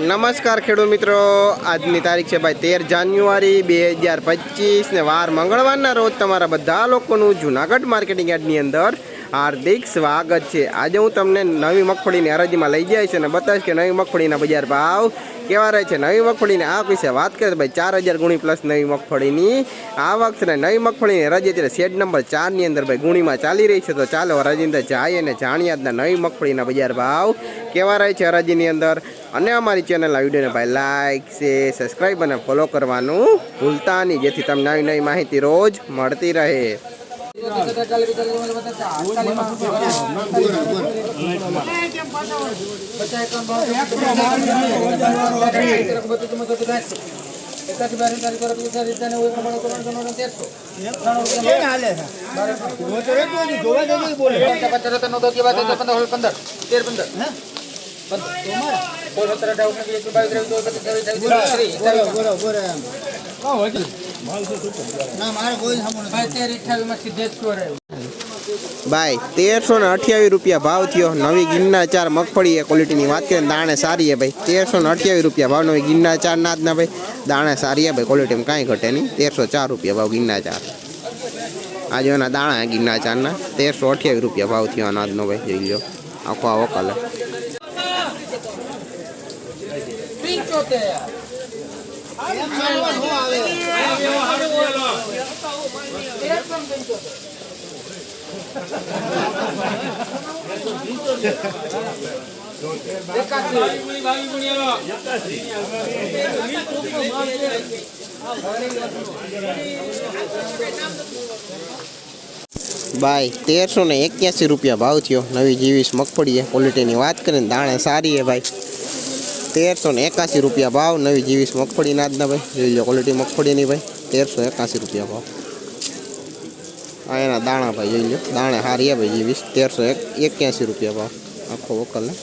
નમસ્કાર ખેડૂત મિત્રો, આજની તારીખ છે ભાઈ 13 જાન્યુઆરી 2025 ને વાર મંગળવારના રોજ તમારા બધા લોકોનું જૂનાગઢ માર્કેટિંગ યાર્ડની અંદર હાર્દિક સ્વાગત છે। આજે હું તમને નવી મગફળીની હરાજીમાં લઈ જઈશ અને બતાવીશ કે નવી મગફળીના બજાર ભાવ કેવા રહે છે। નવી મગફળીની આવક વિશે વાત કરીએ તો ભાઈ 4000 ગુણી પ્લસ નવી મગફળીની આવક છે। નવી મગફળીની હરાજી અત્યારે શેડ નંબર 4 ની અંદર ભાઈ ગુણીમાં ચાલી રહી છે। તો ચાલો હરાજી અંદર જાય અને જાણીએ આજના નવી મગફળીના બજાર ભાવ કેવા રહે છે હરાજીની અંદર। અને અમારી ચેનલના વિડીયોને ભાઈ લાઈક શેર સબસ્ક્રાઈબ અને ફોલો કરવાનું ભૂલતા નહીં, જેથી તમને નવી નવી માહિતી રોજ મળતી રહે। भाई 1328 रुपया भाव थो। नवी गिरनार 4 मगफड़ी है क्वालिटी की बात करें दाणे सारी है भाई। 1328 रुपया भाव नवी गिरनार 4 नाजना भाई दाणे सारी है भाई, क्वालिटी में कहीं घटे नहीं। 1304 रुपया भाव गिरनार 4 आज दाणा है गिरनार 4 ना। 1328 रुपया भाव थो अनाजनो भाई, जी लो आखो आवो कलर। भाई 1381 रुपया भाव थो। नवी जीवीस मगफड़ी है क्वालिटी की बात करें दाणे सारी है भाई। 1381 रुपया भाव नवी जीवीस मगफड़ी नाजना भाई, जी लो क्वालिटी मगफड़ी नहीं भाई। 1381 रुपया भाव आना दाणा भाई, जी लो दाणे हारी है भाई जीवीस। 1381 रुपया भाव आखो वकल है।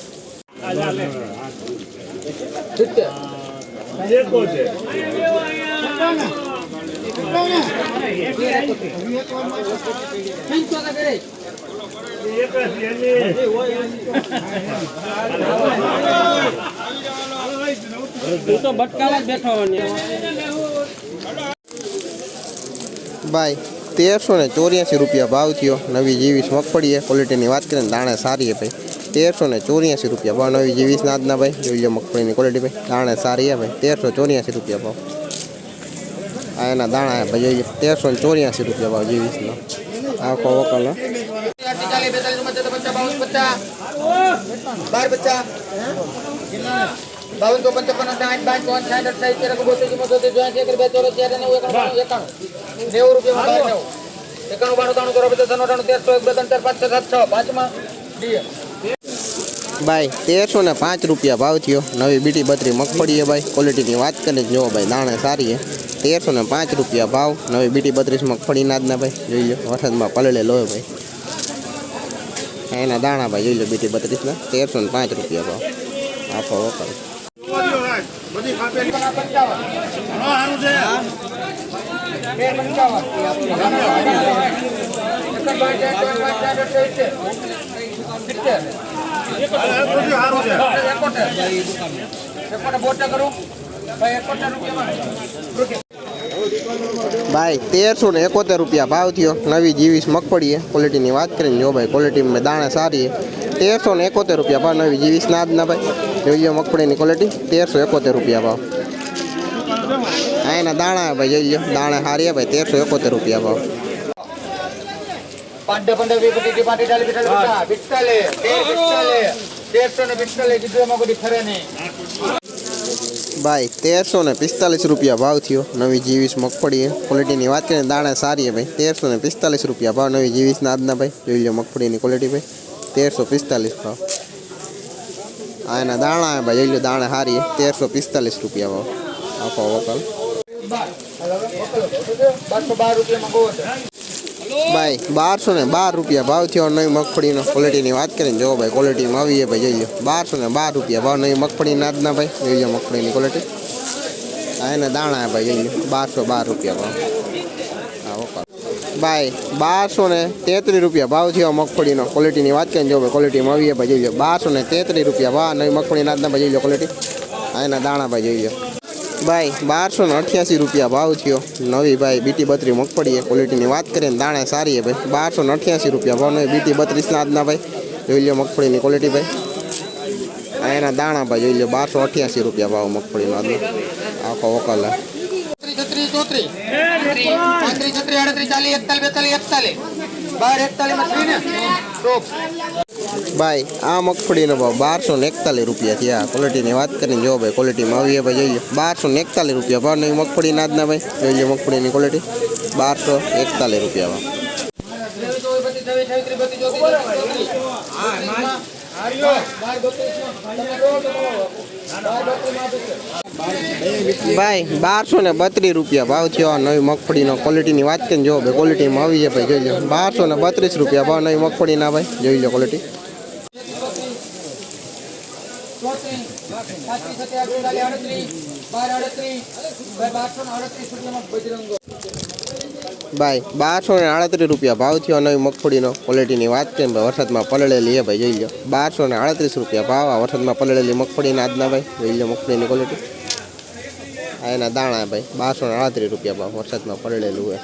तो बटकावा बैठो भाई 1384 रुपया भाव थो। नवी जीवीस मगफड़ी है क्वालिटी की बात करें दाणे सारी है भाई। 1384 रुपया भाव नवी जीवीस नाजना भाई, जो लो मगफड़ी की क्वालिटी भाई दाणे सारी है भाई। 1384 रुपया भाव आना दाणा है भाई, जो 1384 रुपया भाव जीवीस ना आखो वकल है। भाई 1305 रुपया भाव थो। नवी बीटी 32 मगफड़ी है भाई, क्वालिटी की बात करें जो भाई दाणे सारी है। 1305 रुपया भाव नवी बीटी 32 मगफड़ी नाजना भाई, जो लो वरसाद में पलळे लो भाई एना दाणा भाई, जो लो बीटी 32 ना। 1305 रुपया भाव आखो वकल। भाई 1371 रुपया भाव थो। नवी जीवीस मगफड़ी है क्वालिटी की बात करें जो भाई, क्वालिटी में दाणे सारी है। 1371 रुपया भाव नवी जीवीस नाजना भाई, जो लो मगफड़ी की क्वालिटी। 1371 रुपया भाव आना दाणा है भाई, जो लो दाणे हारी है भाई। 1371 रुपया भाव भाई 1345 रुपया भाव थो। नवी जीवीस मगफड़ी है क्वालिटी की बात करें दाणे सारी है भाई। 1345 रुपया भाव नवी जीवीस नाजना भाई, जो लो मगफड़ी की क्वालिटी भाई। 1345 भाव आना दाणा है भाई, जो लो दाणे हारी है। 1345 रुपया भाव आखो वकल। भाई 1212 रुपया भाव थो। नवी मगफड़ी क्वालिटी की बात करें जो भाई, क्वालिटी में आई है भाई, जी लो 1212 रुपया भाव नवी मगफड़ी नाजना भाई, जी लो मगफड़ी की क्वालिटी आना दाणा है भाई, जी लो 1212 रुपया भाव भाई 1233 रुपया भाव थो मगफड़ी क्वालिटी की बात करें जो क्वालिटी में आई है भाई 1233 रुपया भाव नवी मगफड़ी नाजना भाई क्वालिटी આ એના દાણા ભાઈ જોઈ લો ભાઈ 1288 રૂપિયા ભાવ થયો નવી ભાઈ બીટી 32 મગફળી ક્વોલિટીની વાત કરીએ ને દાણા સારી છે ભાઈ 1288 રૂપિયા ભાવ નવી બીટી 32 ના આજના ભાઈ જોઈ લો મગફળીની ક્વોલિટી ભાઈ આ એના દાણા ભાઈ જોઈ લો 1288 રૂપિયા ભાવ મગફળીનો આજનો આખો વકલ ભાઈ આ મગફળીનો ભાવ 1241 રૂપિયા થયા ક્વોલિટીની વાત કરીને જો ભાઈ ક્વોલિટીમાં આવી ભાઈ જોઈ લો 1241 રૂપિયા ભાવ નવી મગફળી નાદના ભાઈ જોઈ લો મગફળીની ક્વોલિટી 1241 રૂપિયા ભાવ ભાઈ 1232 રૂપિયા ભાવ થયો નવી મગફળીનો ક્વોલિટીની વાત કરીને જો ભાઈ ક્વોલિટીમાં આવી છે ભાઈ જોઈ લો 1232 રૂપિયા ભાવ નવી મગફળીના ભાઈ જોઈ લો ક્વોલિટી ભાઈ 1238 રૂપિયા ભાવ થયો નવી મગફળીનો ક્વોલિટીની વાત કરીને ભાઈ વરસાદમાં પલળેલી છે ભાઈ જોઈ લો 1238 રૂપિયા ભાવ આ વરસાદમાં પલળેલી મગફળીના આજના ભાઈ જોઈ લો મગફળીની ક્વોલિટી આ એના દાણા ભાઈ 1238 રૂપિયા ભાવ વરસાદમાં પલળેલું હોય